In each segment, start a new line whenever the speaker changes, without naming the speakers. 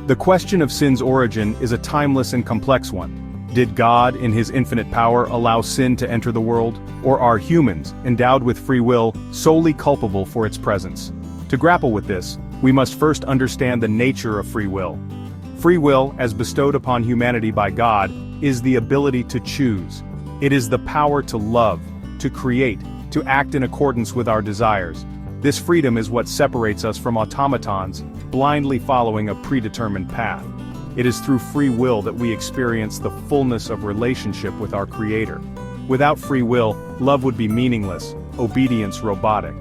The question of sin's origin is a timeless and complex one. Did God, in his infinite power, allow sin to enter the world? Or are humans, endowed with free will, solely culpable for its presence? To grapple with this, we must first understand the nature of free will. Free will, as bestowed upon humanity by God, is the ability to choose. It is the power to love, to create, to act in accordance with our desires. This freedom is what separates us from automatons, blindly following a predetermined path. It is through free will that we experience the fullness of relationship with our Creator. Without free will, love would be meaningless, obedience robotic.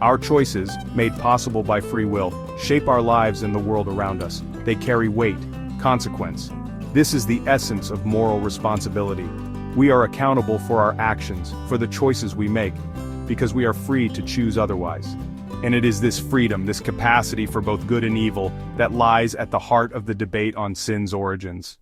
Our choices, made possible by free will, shape our lives and the world around us. They carry weight, consequence. This is the essence of moral responsibility. We are accountable for our actions, for the choices we make, because we are free to choose otherwise. And it is this freedom, this capacity for both good and evil, that lies at the heart of the debate on sin's origins.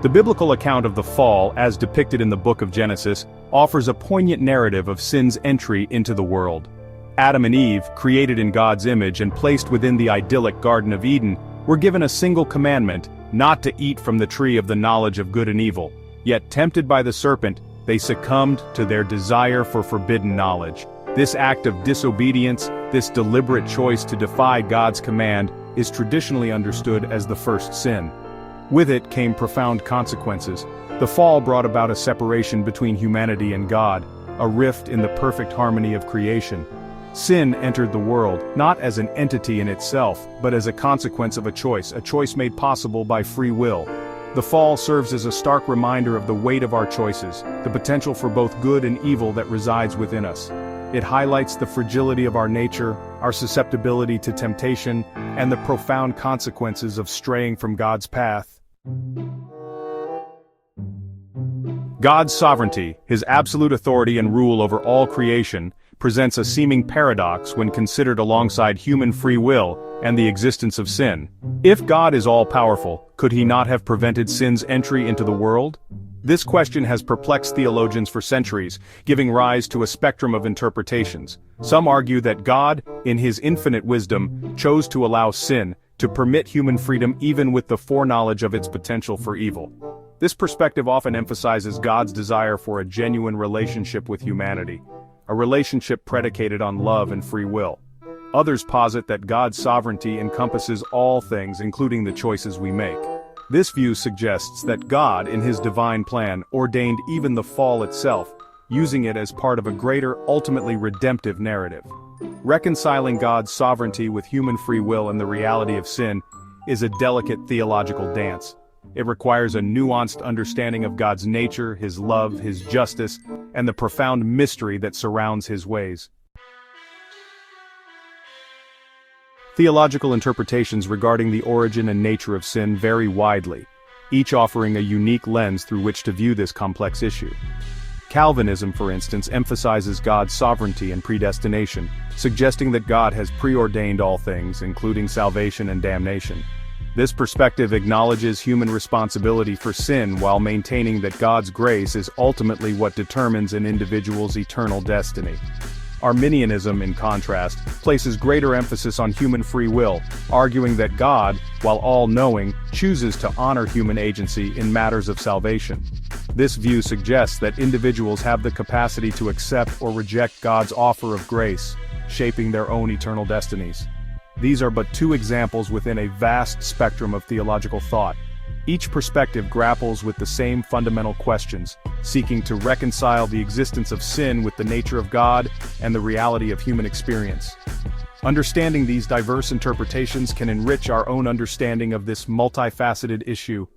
The biblical account of the fall, as depicted in the book of Genesis, offers a poignant narrative of sin's entry into the world. Adam and Eve, created in God's image and placed within the idyllic Garden of Eden, were given a single commandment, not to eat from the tree of the knowledge of good and evil. Yet tempted by the serpent, they succumbed to their desire for forbidden knowledge. This act of disobedience, this deliberate choice to defy God's command, is traditionally understood as the first sin. With it came profound consequences. The fall brought about a separation between humanity and God, a rift in the perfect harmony of creation. Sin entered the world, not as an entity in itself, but as a consequence of a choice made possible by free will. The fall serves as a stark reminder of the weight of our choices, the potential for both good and evil that resides within us. It highlights the fragility of our nature, our susceptibility to temptation, and the profound consequences of straying from God's path. God's sovereignty, his absolute authority and rule over all creation, presents a seeming paradox when considered alongside human free will and the existence of sin. If God is all-powerful, could he not have prevented sin's entry into the world? This question has perplexed theologians for centuries, giving rise to a spectrum of interpretations. Some argue that God, in his infinite wisdom, chose to allow sin, to permit human freedom even with the foreknowledge of its potential for evil. This perspective often emphasizes God's desire for a genuine relationship with humanity, a relationship predicated on love and free will. Others posit that God's sovereignty encompasses all things, including the choices we make. This view suggests that God, in his divine plan, ordained even the fall itself, using it as part of a greater, ultimately redemptive narrative. Reconciling God's sovereignty with human free will and the reality of sin is a delicate theological dance. It requires a nuanced understanding of God's nature, his love, his justice, and the profound mystery that surrounds his ways. Theological interpretations regarding the origin and nature of sin vary widely, each offering a unique lens through which to view this complex issue. Calvinism, for instance, emphasizes God's sovereignty and predestination, suggesting that God has preordained all things, including salvation and damnation. This perspective acknowledges human responsibility for sin while maintaining that God's grace is ultimately what determines an individual's eternal destiny. Arminianism, in contrast, places greater emphasis on human free will, arguing that God, while all-knowing, chooses to honor human agency in matters of salvation. This view suggests that individuals have the capacity to accept or reject God's offer of grace, shaping their own eternal destinies. These are but two examples within a vast spectrum of theological thought. Each perspective grapples with the same fundamental questions, seeking to reconcile the existence of sin with the nature of God and the reality of human experience. Understanding these diverse interpretations can enrich our own understanding of this multifaceted issue.